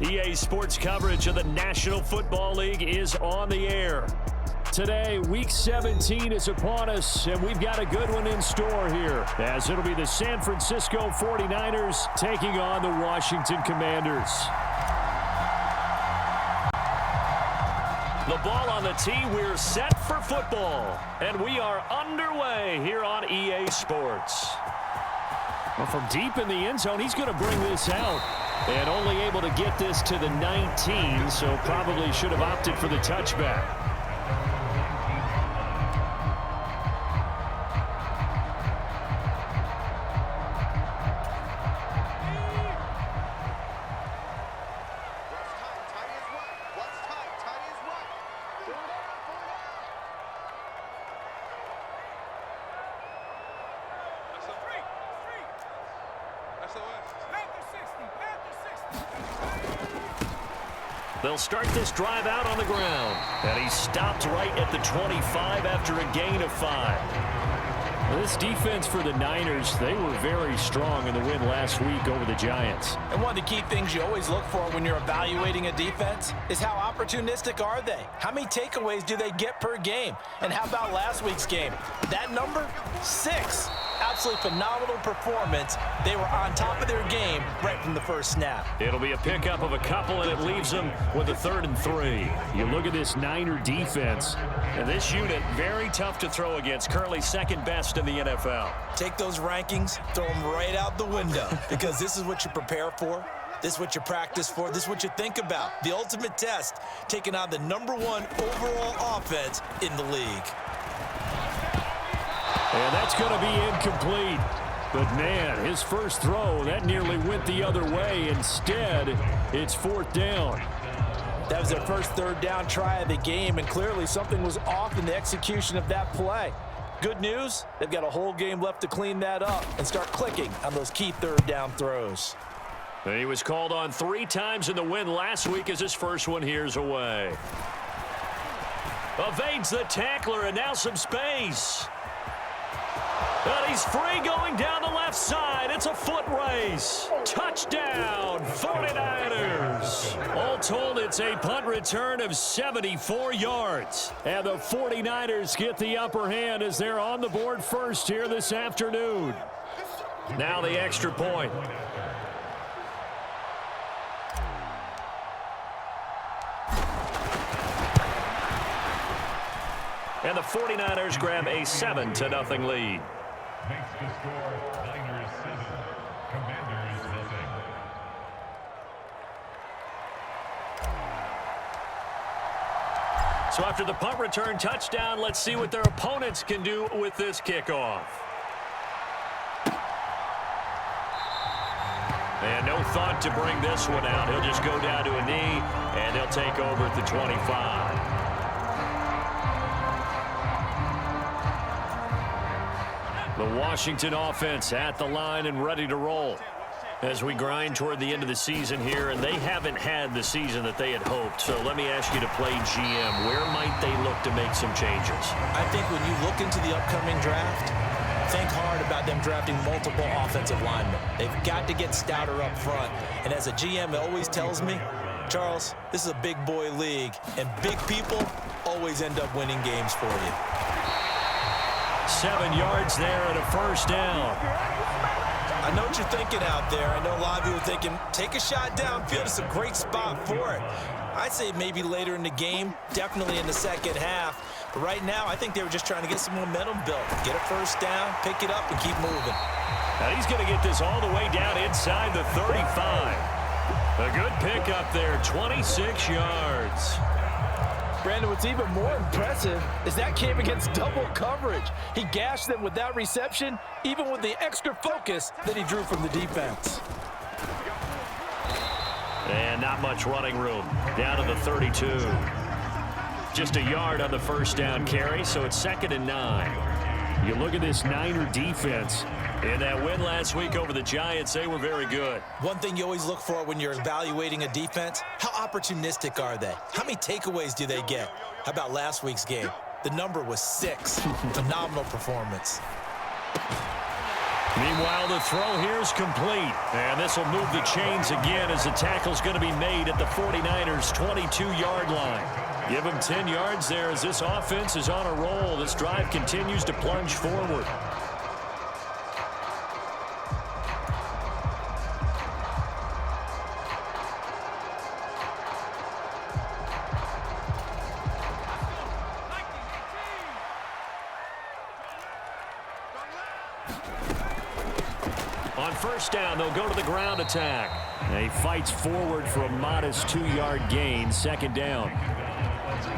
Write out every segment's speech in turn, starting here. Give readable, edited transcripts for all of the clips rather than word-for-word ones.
EA Sports coverage of the National Football League is on the air. Today, Week 17 is upon us, and we've got a good one in store here, as it'll be the San Francisco 49ers taking on the Washington Commanders. The ball on the tee, we're set for football, and we are underway here on EA Sports. Well, from deep in the end zone, he's going to bring this out. And only able to get this to the 19, so probably should have opted for the touchback. They'll start this drive out on the ground. And he stopped right at the 25 after a gain of 5. Well, this defense for the Niners, they were very strong in the win last week over the Giants. And one of the key things you always look for when you're evaluating a defense is how opportunistic are they? How many takeaways do they get per game? And how about last week's game? That number? 6. Absolutely phenomenal performance. They were on top of their game right from the first snap. It'll be a pickup of a couple, and it leaves them with a 3rd and 3. You look at this Niner defense, and this unit, very tough to throw against, currently second best in the NFL. Take those rankings, throw them right out the window, because this is what you prepare for. This is what you practice for. This is what you think about. The ultimate test, taking on the #1 overall offense in the league. And that's going to be incomplete. But, man, his first throw, that nearly went the other way. Instead, it's 4th down. That was their first 3rd down try of the game, and clearly something was off in the execution of that play. Good news, they've got a whole game left to clean that up and start clicking on those key 3rd down throws. And he was called on 3 times in the win last week as his first one here's away. Evades the tackler, and now some space. And he's free going down the left side. It's a foot race. Touchdown, 49ers. All told, it's a punt return of 74 yards. And the 49ers get the upper hand as they're on the board first here this afternoon. Now the extra point. And the 49ers grab a 7-0 lead. Makes the score Niners 7, Commanders 0. So after the punt return touchdown, let's see what their opponents can do with this kickoff. And no thought to bring this one out. He'll just go down to a knee, and they'll take over at the 25. The Washington offense at the line and ready to roll as we grind toward the end of the season here, and they haven't had the season that they had hoped. So let me ask you to play GM. Where might they look to make some changes? I think when you look into the upcoming draft, think hard about them drafting multiple offensive linemen. They've got to get stouter up front. And as a GM, it always tells me, Charles, this is a big boy league, and big people always end up winning games for you. 7 yards there and a 1st down. I know what you're thinking out there. I know a lot of you are thinking, take a shot downfield. It's a great spot for it. I'd say maybe later in the game, definitely in the second half. But right now, I think they were just trying to get some momentum built. Get a 1st down, pick it up, and keep moving. Now he's going to get this all the way down inside the 35. A good pickup there, 26 yards. Brandon, what's even more impressive is that came against double coverage. He gashed them with that reception, even with the extra focus that he drew from the defense. And not much running room. Down to the 32. Just a yard on the 1st down carry, so it's 2nd and 9. You look at this Niner defense. In that win last week over the Giants, they were very good. One thing you always look for when you're evaluating a defense, how opportunistic are they? How many takeaways do they get? How about last week's game? The number was 6. Phenomenal performance. Meanwhile, the throw here is complete. And this will move the chains again as the tackle's going to be made at the 49ers' 22-yard line. Give them 10 yards there as this offense is on a roll. This drive continues to plunge forward. On first down, they'll go to the ground attack. He fights forward for a modest 2-yard gain, second down.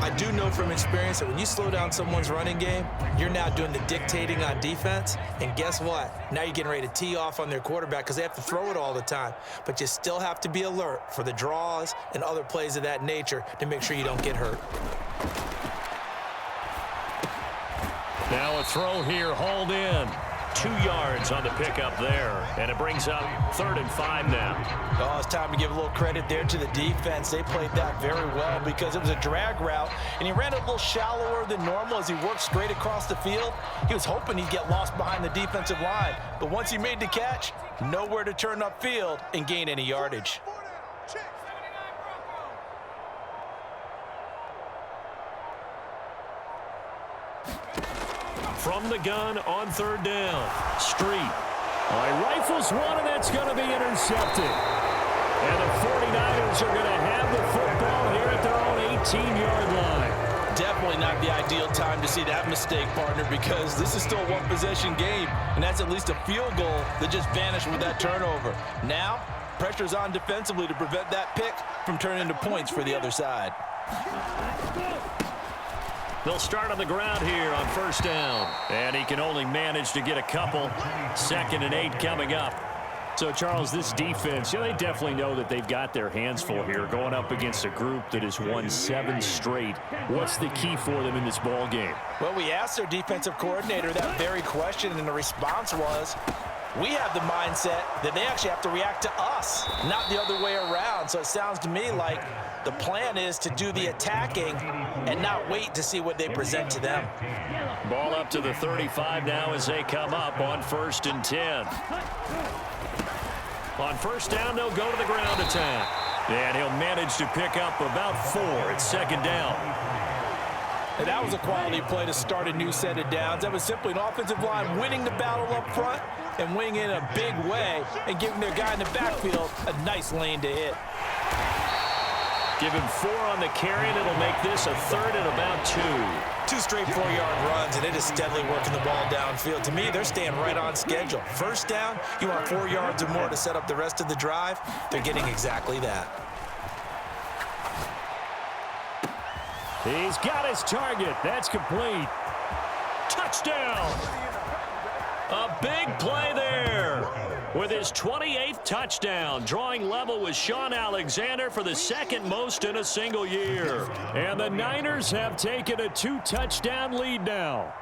I do know from experience that when you slow down someone's running game, you're now doing the dictating on defense. And guess what? Now you're getting ready to tee off on their quarterback because they have to throw it all the time. But you still have to be alert for the draws and other plays of that nature to make sure you don't get hurt. Now a throw here, hauled in. 2 yards on the pickup there, and it brings up 3rd and 5 now. Oh, it's time to give a little credit there to the defense. They played that very well because it was a drag route, and he ran it a little shallower than normal as he worked straight across the field. He was hoping he'd get lost behind the defensive line, but once he made the catch, nowhere to turn upfield and gain any yardage. From the gun on 3rd down. Street. He rifles one, and that's going to be intercepted. And the 49ers are going to have the football here at their own 18-yard line. Definitely not the ideal time to see that mistake, partner, because this is still a one-possession game, and that's at least a field goal that just vanished with that turnover. Now, pressure's on defensively to prevent that pick from turning into points for the other side. They'll start on the ground here on first down. And he can only manage to get a couple. 2nd and 8 coming up. So, Charles, this defense, they definitely know that they've got their hands full here going up against a group that has won 7 straight. What's the key for them in this ball game? Well, we asked their defensive coordinator that very question, and the response was, we have the mindset that they actually have to react to us, not the other way around. So it sounds to me like the plan is to do the attacking and not wait to see what they present to them. Ball up to the 35 now as they come up on 1st and 10. On first down, they'll go to the ground attack. And he'll manage to pick up about 4 at 2nd down. And that was a quality play to start a new set of downs. That was simply an offensive line winning the battle up front and winning in a big way and giving their guy in the backfield a nice lane to hit. Give him 4 on the carry, and it'll make this a 3rd and about 2. 2 straight 4-yard runs, and it is steadily working the ball downfield. To me, they're staying right on schedule. First down, you want 4 yards or more to set up the rest of the drive. They're getting exactly that. He's got his target. That's complete. Touchdown. A big play there with his 28th touchdown, drawing level with Sean Alexander for the 2nd most in a single year. And the Niners have taken a 2-touchdown lead now.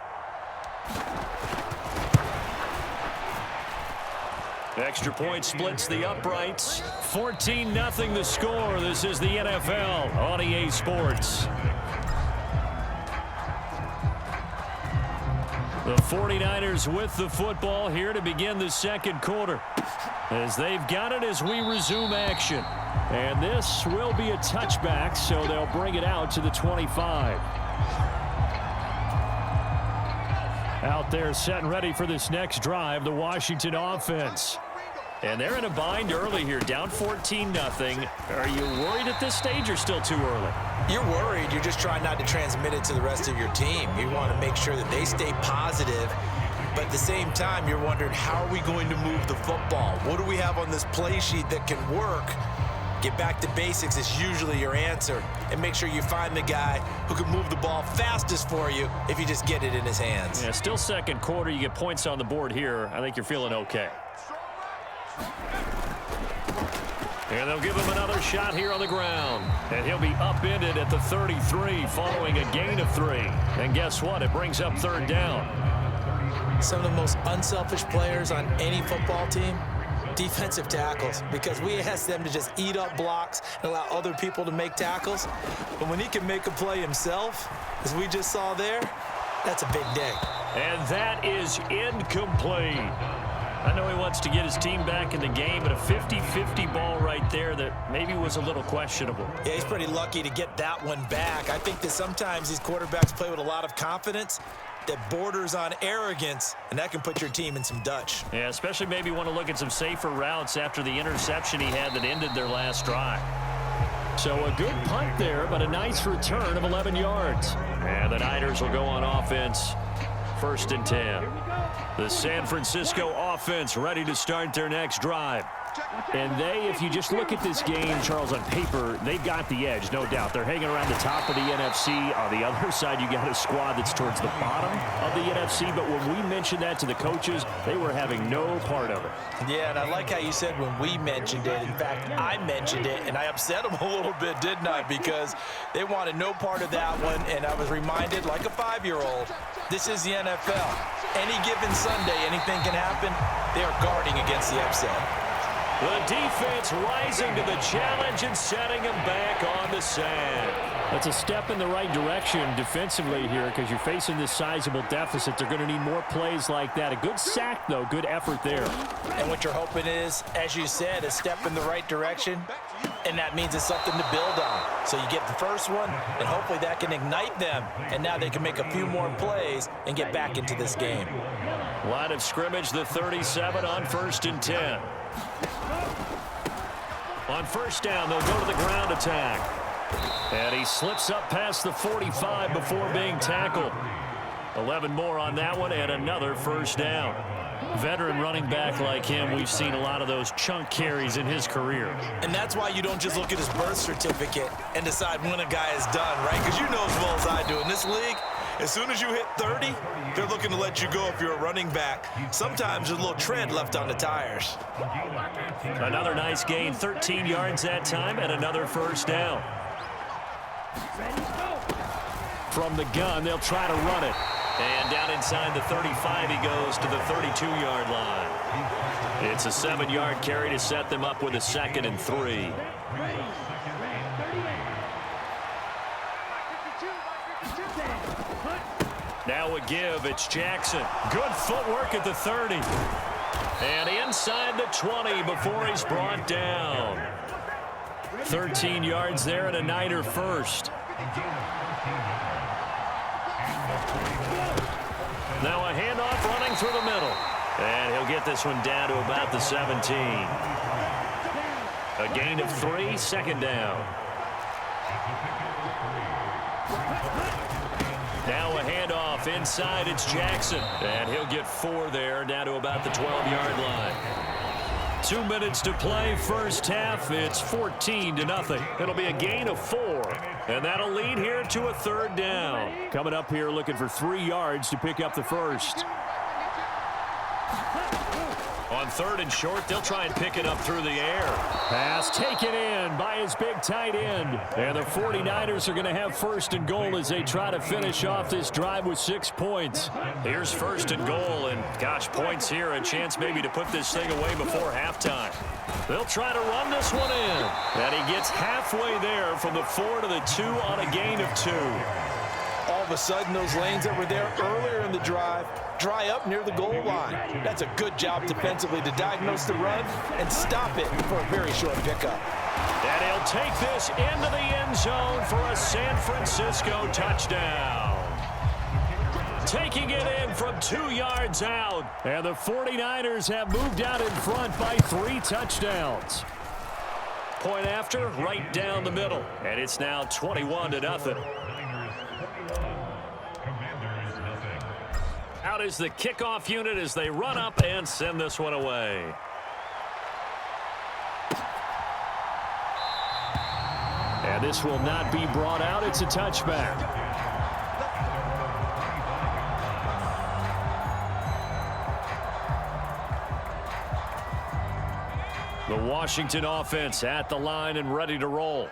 Extra point splits the uprights. 14-0 the score. This is the NFL on EA Sports. The 49ers with the football here to begin the 2nd quarter. As they've got it as we resume action. And this will be a touchback, so they'll bring it out to the 25. Out there set and ready for this next drive, the Washington offense. And they're in a bind early here, down 14-0. Are you worried at this stage or still too early? You're worried. You're just trying not to transmit it to the rest of your team. You want to make sure that they stay positive. But at the same time, you're wondering, how are we going to move the football? What do we have on this play sheet that can work? Get back to basics is usually your answer. And make sure you find the guy who can move the ball fastest for you if you just get it in his hands. Yeah, still 2nd quarter. You get points on the board here. I think you're feeling okay. And they'll give him another shot here on the ground. And he'll be upended at the 33 following a gain of 3. And guess what? It brings up 3rd down. Some of the most unselfish players on any football team, defensive tackles, because we ask them to just eat up blocks and allow other people to make tackles. But when he can make a play himself, as we just saw there, that's a big day. And that is incomplete. I know he wants to get his team back in the game, but a 50-50 ball right there that maybe was a little questionable. Yeah, he's pretty lucky to get that one back. I think that sometimes these quarterbacks play with a lot of confidence that borders on arrogance, and that can put your team in some Dutch. Yeah, especially maybe want to look at some safer routes after the interception he had that ended their last drive. So a good punt there, but a nice return of 11 yards. And the Niners will go on offense. 1st and 10. The San Francisco offense ready to start their next drive. And they, if you just look at this game, Charles, on paper, they've got the edge, no doubt. They're hanging around the top of the NFC. On the other side, you got a squad that's towards the bottom of the NFC. But when we mentioned that to the coaches, they were having no part of it. Yeah, and I like how you said when we mentioned it. In fact, I mentioned it, and I upset them a little bit, didn't I? Because they wanted no part of that one, and I was reminded, like a 5-year-old, this is the NFL. Any given Sunday, anything can happen. They are guarding against the upset. The defense rising to the challenge and setting him back on the sand. That's a step in the right direction defensively here because you're facing this sizable deficit. They're going to need more plays like that. A good sack, though. Good effort there. And what you're hoping is, as you said, a step in the right direction, and that means it's something to build on. So you get the first one, and hopefully that can ignite them, and now they can make a few more plays and get back into this game. Line of scrimmage, the 37 on 1st and 10. On 1st down, they'll go to the ground attack. And he slips up past the 45 before being tackled. 11 more on that one and another 1st down. Veteran running back like him, we've seen a lot of those chunk carries in his career. And that's why you don't just look at his birth certificate and decide when a guy is done, right? Because you know as well as I do, in this league, as soon as you hit 30, they're looking to let you go if you're a running back. Sometimes there's a little tread left on the tires. Another nice gain, 13 yards that time, and another 1st down. From the gun, they'll try to run it. And down inside the 35, he goes to the 32-yard line. It's a 7-yard carry to set them up with a 2nd and 3. Now a give, it's Jackson. Good footwork at the 30. And inside the 20 before he's brought down. 13 yards there and a Niner 1st. Now a handoff running through the middle. And he'll get this one down to about the 17. A gain of 3, 2nd down. Now a handoff inside, it's Jackson. And he'll get 4 there, down to about the 12-yard line. 2 minutes to play, 1st half. It's 14-0. It'll be a gain of 4. And that'll lead here to a 3rd down. Coming up here looking for 3 yards to pick up the 1st. On 3rd and short, they'll try and pick it up through the air. Pass taken in by his big tight end. And the 49ers are going to have 1st and goal as they try to finish off this drive with 6 points. Here's 1st and goal, and gosh, points here, a chance maybe to put this thing away before halftime. They'll try to run this one in. And he gets halfway there from the 4 to the 2 on a gain of 2. All of a sudden, those lanes that were there earlier in the drive dry up near the goal line. That's a good job defensively to diagnose the run and stop it for a very short pickup. And he'll take this into the end zone for a San Francisco touchdown. Taking it in from 2 yards out. And the 49ers have moved out in front by 3 touchdowns. Point after, right down the middle. And it's now 21-0. Out is the kickoff unit as they run up and send this one away. And this will not be brought out. It's a touchback. The Washington offense at the line and ready to roll.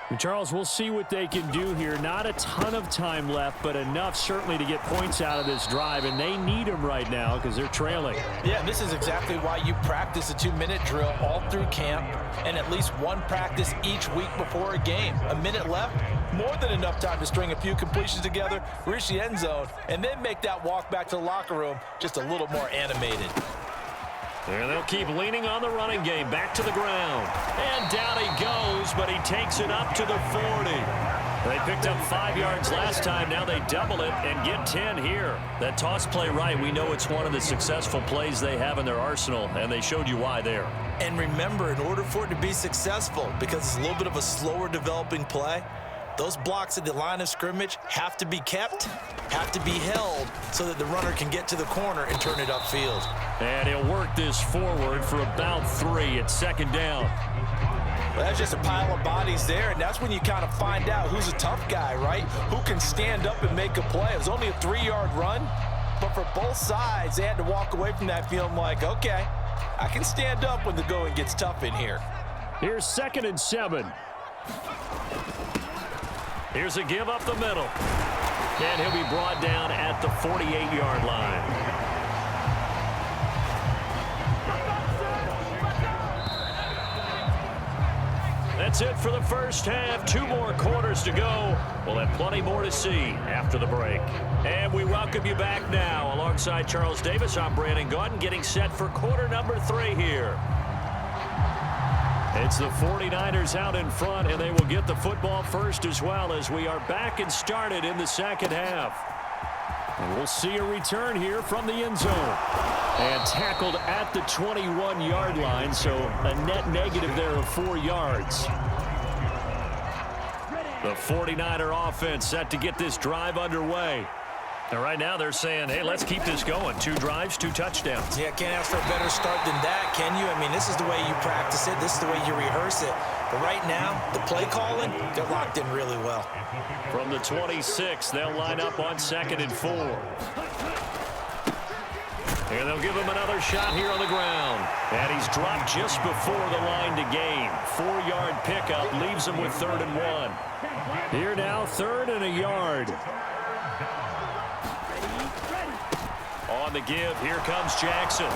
And Charles, we'll see what they can do here. Not a ton of time left, but enough certainly to get points out of this drive, and they need them right now because they're trailing. Yeah, this is exactly why you practice a 2-minute drill all through camp and at least one practice each week before a game. A minute left, more than enough time to string a few completions together, reach the end zone, and then make that walk back to the locker room just a little more animated. And they'll keep leaning on the running game. Back to the ground. And down he goes, but he takes it up to the 40. They picked up 5 yards last time. Now they double it and get 10 here. That toss play right, we know it's one of the successful plays they have in their arsenal, and they showed you why there. And remember, in order for it to be successful, because it's a little bit of a slower developing play, those blocks at the line of scrimmage have to be kept, have to be held, so that the runner can get to the corner and turn it upfield. And he'll work this forward for about 3 at second down. Well, that's just a pile of bodies there, and that's when you kind of find out who's a tough guy, right? Who can stand up and make a play. It was only a 3-yard run, but for both sides, they had to walk away from that feeling like, okay, I can stand up when the going gets tough in here. Here's 2nd and 7. Here's a give up the middle. And he'll be brought down at the 48-yard line. That's it for the first half. 2 more quarters to go. We'll have plenty more to see after the break. And we welcome you back now. Alongside Charles Davis, I'm Brandon Gaudin, getting set for quarter number 3 here. It's the 49ers out in front, and they will get the football first as well as we are back and started in the second half. And we'll see a return here from the end zone. And tackled at the 21-yard line, so a net negative there of 4 yards. The 49er offense set to get this drive underway. And right now they're saying, hey, let's keep this going. 2 drives, 2 touchdowns. Yeah, can't ask for a better start than that, can you? I mean, this is the way you practice it. This is the way you rehearse it. But right now, the play calling, they're locked in really well. From the 26, they'll line up on 2nd and 4. And they'll give him another shot here on the ground. And he's dropped just before the line to gain. 4-yard pickup leaves him with 3rd and 1. Here now, 3rd and a yard. On the give, here comes Jackson.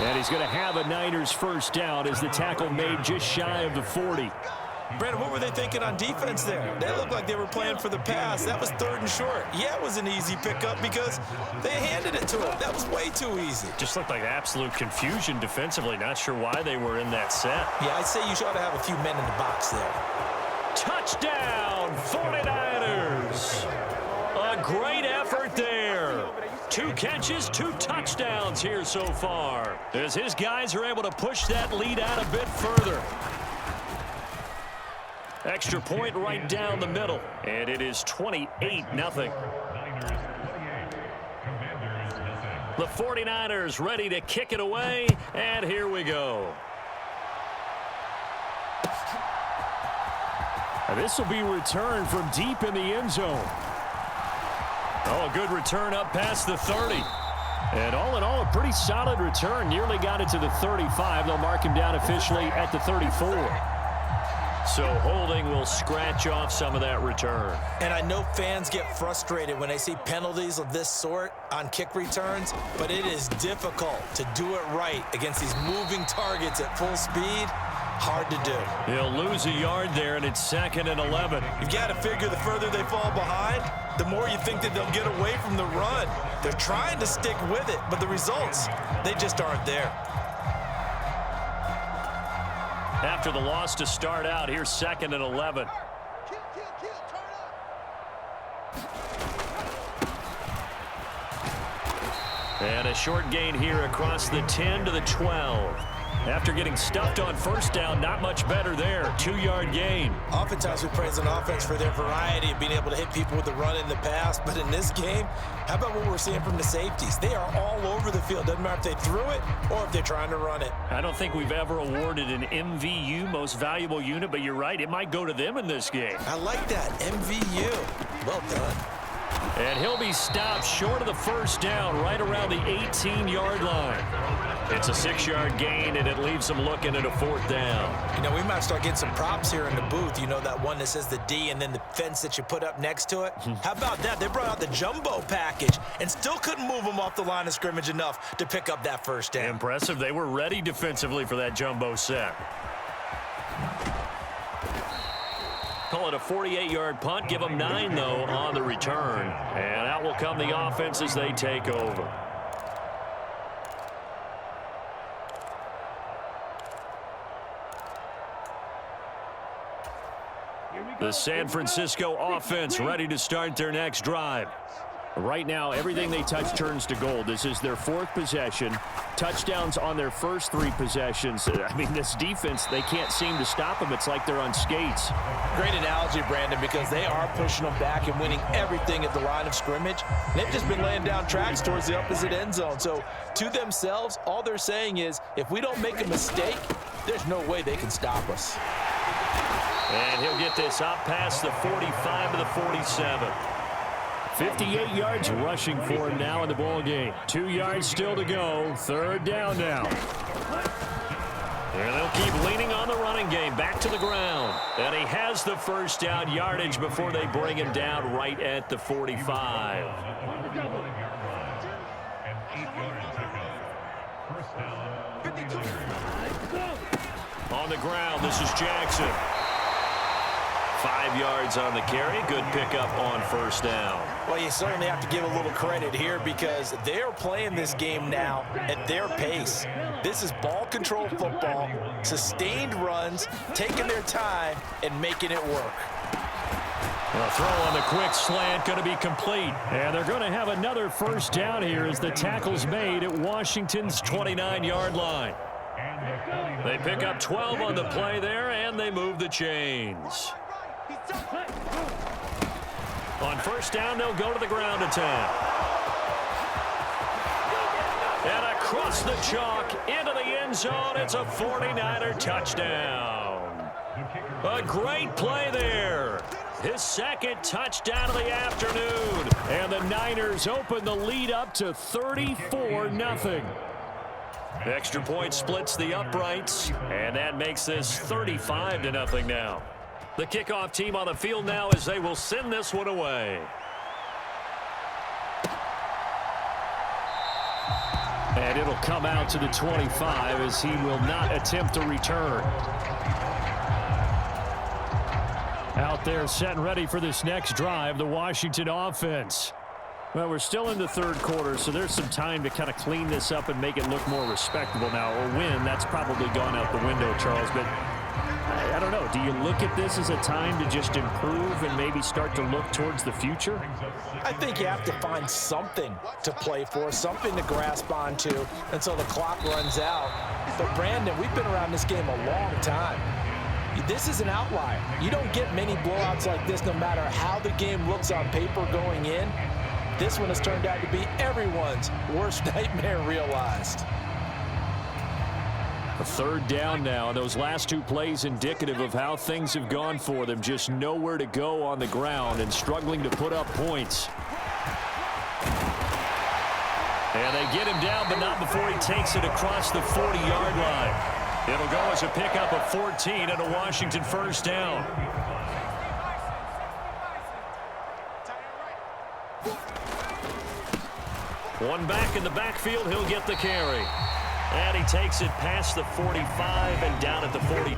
And he's going to have a Niners first down as the tackle made just shy of the 40. Brandon, what were they thinking on defense there? They looked like they were playing for the pass. That was 3rd and short. Yeah, it was an easy pickup because they handed it to him. That was way too easy. Just looked like absolute confusion defensively. Not sure why they were in that set. Yeah, I'd say you ought to have a few men in the box there. Touchdown, 49ers. A great effort there. 2 catches, 2 touchdowns here so far, as his guys are able to push that lead out a bit further. Extra point right down the middle, and it is 28-0. The 49ers ready to kick it away, and here we go. This will be returned from deep in the end zone. Oh, a good return up past the 30. And all in all, a pretty solid return. Nearly got it to the 35. They'll mark him down officially at the 34. So holding will scratch off some of that return. And I know fans get frustrated when they see penalties of this sort on kick returns, but it is difficult to do it right against these moving targets at full speed. Hard to do. He'll lose a yard there, and it's 2nd and 11. You've got to figure the further they fall behind, the more you think that they'll get away from the run. They're trying to stick with it, but the results, they just aren't there. After the loss to start out, here's 2nd and 11. And a short gain here across the 10 to the 12. After getting stuffed on first down, not much better there. 2-yard gain. Oftentimes we praise an offense for their variety of being able to hit people with the run in the pass. But in this game, how about what we're seeing from the safeties? They are all over the field. Doesn't matter if they threw it or if they're trying to run it. I don't think we've ever awarded an MVU, most valuable unit, but you're right. It might go to them in this game. I like that. MVU. Well done. And he'll be stopped short of the first down right around the 18-yard line. It's a 6-yard gain, and it leaves them looking at a 4th down. You know, we might start getting some props here in the booth. You know, that one that says the D and then the fence that you put up next to it? How about that? They brought out the jumbo package and still couldn't move them off the line of scrimmage enough to pick up that first down. Impressive. They were ready defensively for that jumbo set. Call it a 48-yard punt. Give them 9, though, on the return. And out will come the offense as they take over. The San Francisco offense ready to start their next drive. Right now, everything they touch turns to gold. This is their 4th possession. Touchdowns on their first 3 possessions. I mean, this defense, they can't seem to stop them. It's like they're on skates. Great analogy, Brandon, because they are pushing them back and winning everything at the line of scrimmage. They've just been laying down tracks towards the opposite end zone. So to themselves, all they're saying is, if we don't make a mistake, there's no way they can stop us. And he'll get this up past the 45 to the 47. 58 yards rushing for him now in the ball game. 2 yards still to go. 3rd down now. And they'll keep leaning on the running game. Back to the ground. And he has the first down yardage before they bring him down right at the 45. On the ground, this is Jackson. 5 yards on the carry. Good pickup on first down. Well, you certainly have to give a little credit here because they're playing this game now at their pace. This is ball control football, sustained runs, taking their time, and making it work. A throw on the quick slant going to be complete. And they're going to have another first down here as the tackle's made at Washington's 29-yard line. They pick up 12 on the play there, and they move the chains. On first down, they'll go to the ground attack. And across the chalk into the end zone, it's a 49er touchdown. A great play there. His 2nd touchdown of the afternoon. And the Niners open the lead up to 34-0. Extra point splits the uprights, and that makes this 35-0 now. The kickoff team on the field now as they will send this one away. And it'll come out to the 25 as he will not attempt a return. Out there set and ready for this next drive, the Washington offense. Well, we're still in the 3rd quarter, so there's some time to kind of clean this up and make it look more respectable now. A win, that's probably gone out the window, Charles, but I don't know. Do you look at this as a time to just improve and maybe start to look towards the future? I think you have to find something to play for, something to grasp onto until the clock runs out. But, Brandon, we've been around this game a long time. This is an outlier. You don't get many blowouts like this no matter how the game looks on paper going in. This one has turned out to be everyone's worst nightmare realized. A 3rd down now. Those last 2 plays indicative of how things have gone for them. Just nowhere to go on the ground and struggling to put up points. And they get him down, but not before he takes it across the 40-yard line. It'll go as a pickup of 14 and a Washington first down. One back in the backfield, he'll get the carry. And he takes it past the 45 and down at the 40.